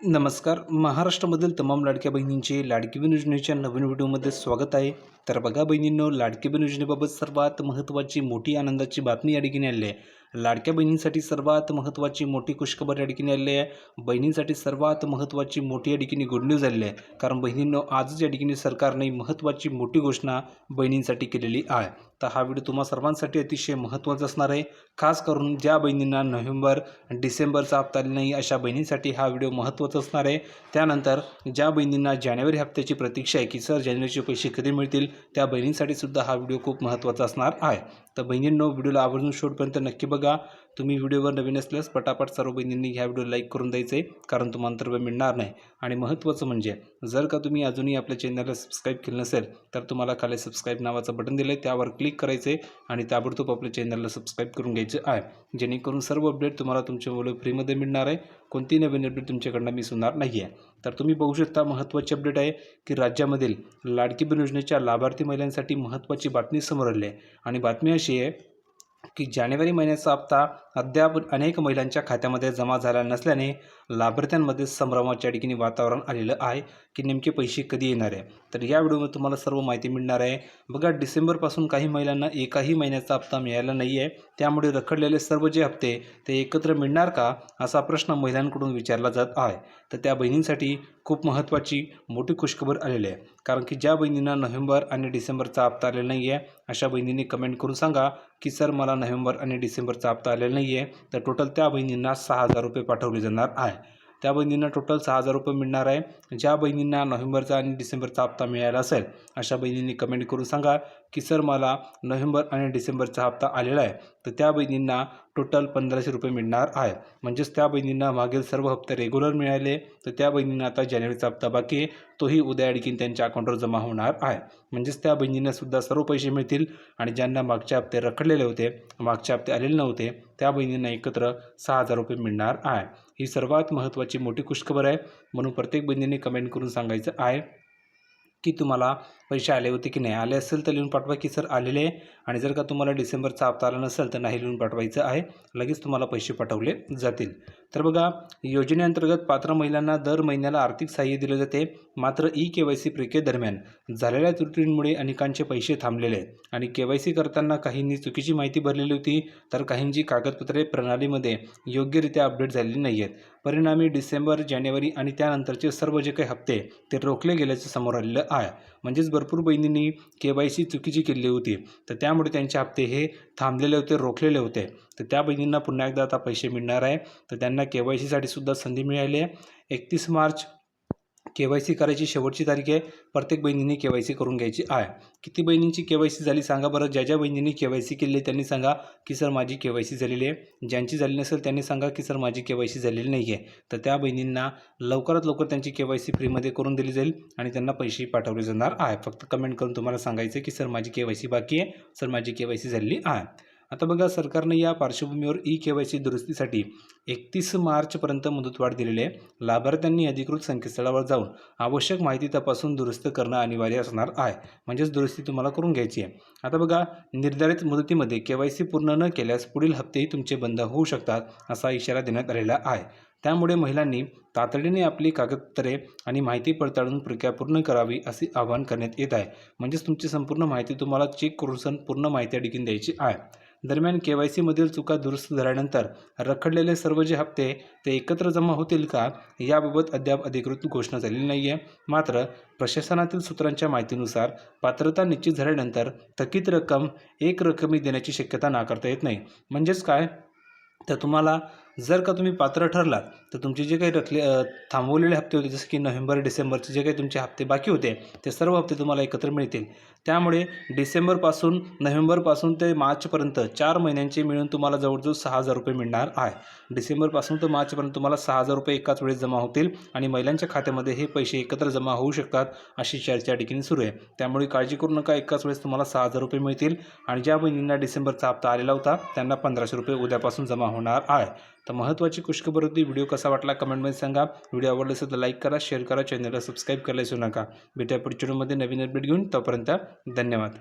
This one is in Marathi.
नमस्कार. महाराष्ट्रामधील तमाम लाडक्या बहिणींचे लाडकी बहीण योजनेच्या नवीन व्हिडिओमध्ये स्वागत आहे. तर बघा बहिणींनो, लाडकी बहीण योजनेबाबत सर्वात महत्त्वाची मोठी आनंदाची बातमी या ठिकाणी आली आहे. लाडक्या बहिणींसाठी सर्वात महत्त्वाची मोठी खुशखबर या ठिकाणी आली आहे. बहिणींसाठी सर्वात महत्त्वाची मोठी या ठिकाणी गुड न्यूज आलेली आहे. कारण बहिणींनो, आजच या ठिकाणी सरकारने महत्त्वाची मोठी घोषणा बहिणींसाठी केलेली आहे. तर हा व्हिडिओ तुम्हा सर्वांसाठी अतिशय महत्त्वाचा असणार आहे. खास करून ज्या बहिणींना नोव्हेंबर डिसेंबरचा हप्ता आला नाही अशा बहिणींसाठी हा व्हिडिओ महत्त्वाचा असणार आहे. त्यानंतर ज्या बहिणींना जानेवारी हप्त्याची प्रतीक्षा आहे की सर जानेवारीचे पैसे कधी मिळतील, त्या बहिणींसाठी सुद्धा हा व्हिडिओ खूप महत्त्वाचा असणार आहे. तर बहिणींनो, व्हिडिओला आवर्जून शेवटपर्यंत नक्की बघा. तुम्ही व्हिडिओवर नवीन असल्यास पटापट सर्व बहिणींनी ह्या व्हिडिओ लाईक करून द्यायचे, कारण तुम्हाला अंतर्भय मिळणार नाही. आणि महत्त्वाचं म्हणजे जर का तुम्ही अजूनही आपल्या चॅनलला सबस्क्राईब केलं नसेल तर तुम्हाला खाली सबस्क्राईब नावाचं बटन दिलं आहे, त्यावर क्लिक करायचे आणि ताबडतोब आपल्या चॅनलला सबस्क्राईब करून घ्यायचं आहे, जेणेकरून सर्व अपडेट तुम्हाला तुमच्या मोबाईल फ्रीमध्ये मिळणार आहे. कोणती नवीन अपडेट तुमच्याकडनं मिस होणार नाही आहे. तर तुम्ही बघू शकता, महत्त्वाची अपडेट आहे की राज्यामधील लाडकी बहीण योजनेच्या लाभार्थी महिलांसाठी महत्त्वाची बातमी समोर आली आहे. आणि बातमी अशी आहे की जानेवारी महिन्याचा हप्ता अद्याप अनेक महिलांच्या खात्यामध्ये जमा झाला नसल्याने लाभार्थ्यांमध्ये संभ्रमाच्या ठिकाणी वातावरण आलेलं आहे की नेमके पैसे कधी येणार आहे. तर या व्हिडिओमध्ये तुम्हाला सर्व माहिती मिळणार आहे. बघा, डिसेंबरपासून काही महिलांना एकाही महिन्याचा हप्ता मिळाला नाही आहे. त्यामुळे रखडलेले सर्व जे हप्ते ते एकत्र मिळणार का, असा प्रश्न महिलांकडून विचारला जात आहे. तर त्या बहिणींसाठी खूप महत्त्वाची मोठी खुशखबर आलेली आहे. कारण की ज्या बहिणींना नोव्हेंबर आणि डिसेंबरचा हप्ता आलेला नाही आहे अशा बहिणींनी कमेंट करून सांगा की सर मला नोव्हेंबर आणि डिसेंबरचा हप्ता आलेला नाही आहे. तर टोटल त्या बहिणींना 6,000 रुपये पाठवले जाणार आहे. त्या बहिणींना टोटल 6,000 रुपये मिळणार आहे. ज्या बहिणींना नोव्हेंबरचा आणि डिसेंबरचा हप्ता मिळाला असेल अशा बहिणींनी कमेंट करून सांगा की सर मला नोव्हेंबर आणि डिसेंबरचा हप्ता आलेला आहे. तर त्या बहिणींना टोटल 1,500 रुपये मिळणार आहे. म्हणजेच त्या बहिणींना मागील सर्व हप्ते रेग्युलर मिळाले, तर त्या बहिणींना आता जानेवारीचा हप्ता बाकी आहे, तोही उद्या आणखीन त्यांच्या अकाउंटवर जमा होणार आहे. म्हणजेच त्या बहिणींना सुद्धा सर्व पैसे मिळतील. आणि ज्यांना मागचे हप्ते रखडलेले होते, मागचे हप्ते आलेले नव्हते, त्या बहिणींना एकत्र 6,000 रुपये मिळणार आहे. ही सर्वात महत्त्वाची मोठी खुशखबर आहे. म्हणून प्रत्येक बहिणीने कमेंट करून सांगायचं आहे की तुम्हाला पैसे आले होते की नाही. आले असेल तर लिहून पाठवा की सर आलेले आहे. आणि जर का तुम्हाला डिसेंबरचा हप्ता आला नसेल तर नाही लिहून पाठवायचं आहे, लगेच तुम्हाला पैसे पाठवले जातील. तर बघा, योजनेअंतर्गत पात्र महिलांना दर महिन्याला आर्थिक सहाय्य दिले जाते. मात्र KYC प्रक्रियेदरम्यान झालेल्या त्रुटींमुळे अनेकांचे पैसे थांबलेले आहेत. आणि KYC करताना काहींनी चुकीची माहिती भरलेली होती, तर काहींची कागदपत्रे प्रणालीमध्ये योग्यरित्या अपडेट झालेली नाही आहेत. परिणामी डिसेंबर, जानेवारी आणि त्यानंतरचे सर्व जे काही हप्ते ते रोखले गेल्याचं समोर आलेलं आहे. म्हणजेच भरपूर बहिणींनी KYC चुकीची केली होती, तर त्यामुळे त्यांचे हप्ते हे थांबलेले होते, रोखलेले होते. तर त्या बहिणींना पुन्हा एकदा आता पैसे मिळणार आहे. तर त्यांना KYCसाठी सुद्धा संधी मिळाली आहे. 31 मार्च KYC करायची शेवटची तारीख आहे. प्रत्येक बहिणीने KYC करून घ्यायची आहे. किती बहिणींची KYC झाली सांगा बरं. ज्या बहिणींनी KYC केली आहे त्यांनी सांगा की सर माझी KYC झालेली आहे. ज्यांची झाली नसेल त्यांनी सांगा की सर माझी KYC झालेली नाही आहे. तर त्या बहिणींना लवकरात लवकर त्यांची KYC फ्रीमध्ये करून दिली जाईल आणि त्यांना पैसे पाठवले जाणार आहे. फक्त कमेंट करून तुम्हाला सांगायचं की सर माझी KYC बाकी आहे, सर माझी KYC झालेली आहे. आता बघा, सरकारने या पार्श्वभूमीवर KYC दुरुस्तीसाठी 31 मार्चपर्यंत मुदतवाढ दिलेली आहे. लाभार्थ्यांनी अधिकृत संकेतस्थळावर जाऊन आवश्यक माहिती तपासून दुरुस्त करणं अनिवार्य असणार आहे. म्हणजेच दुरुस्ती तुम्हाला करून घ्यायची आहे. आता बघा, निर्धारित मुदतीमध्ये KYC पूर्ण न केल्यास पुढील हप्तेही तुमचे बंद होऊ शकतात, असा इशारा देण्यात आलेला आहे. त्यामुळे महिलांनी तातडीने आपली कागदपत्रे आणि माहिती पडताळून प्रक्रिया पूर्ण करावी असे आवाहन करण्यात येत आहे. म्हणजेच तुमची संपूर्ण माहिती तुम्हाला चेक करून पूर्ण माहिती अडकीन द्यायची आहे. दरम्यान KYC मधील चुका दुरुस्त झाल्यानंतर रखडलेले सर्व जे हप्ते ते एकत्र जमा होतील का, याबाबत अद्याप अधिकृत घोषणा झालेली नाही आहे. मात्र प्रशासनातील सूत्रांच्या माहितीनुसार पात्रता निश्चित झाल्यानंतर थकीत रक्कम एक रकमी देण्याची शक्यता नाकारता येत नाही. म्हणजेच काय, तर तुम्हाला जर का तुम्ही पात्र ठरलात तर तुमचे जे काही थांबवलेले हप्ते होते, जसं की नोव्हेंबर डिसेंबरचे जे काही तुमचे हप्ते बाकी होते, ते सर्व हप्ते तुम्हाला एकत्र मिळतील. त्यामुळे डिसेंबरपासून नोव्हेंबरपासून ते मार्चपर्यंत 4 महिन्यांचे मिळून तुम्हाला जवळजवळ 6,000 रुपये मिळणार आहे. डिसेंबरपासून तर मार्चपर्यंत तुम्हाला 6,000 रुपये एकाच वेळेस जमा होतील आणि महिलांच्या खात्यामध्ये हे पैसे एकत्र जमा होऊ शकतात, अशी चर्चा ठिकाणी सुरू आहे. त्यामुळे काळजी करू नका, एकाच वेळेस तुम्हाला 6,000 रुपये मिळतील. आणि ज्या बहिणींना डिसेंबरचा हप्ता आलेला होता त्यांना 1,500 रुपये उद्यापासून जमा होणार आहे. तर महत्त्वाची खुशखबर होती. व्हिडिओ कसा वाटला कमेंटमध्ये सांगा. व्हिडिओ आवडला असेल तर लाईक करा, शेअर करा, चॅनलला सबस्क्राईब करायला विसरू नका. भेटूया पुढच्या व्हिडिओमध्ये नवीन अपडेट घेऊन. तोपर्यंत धन्यवाद.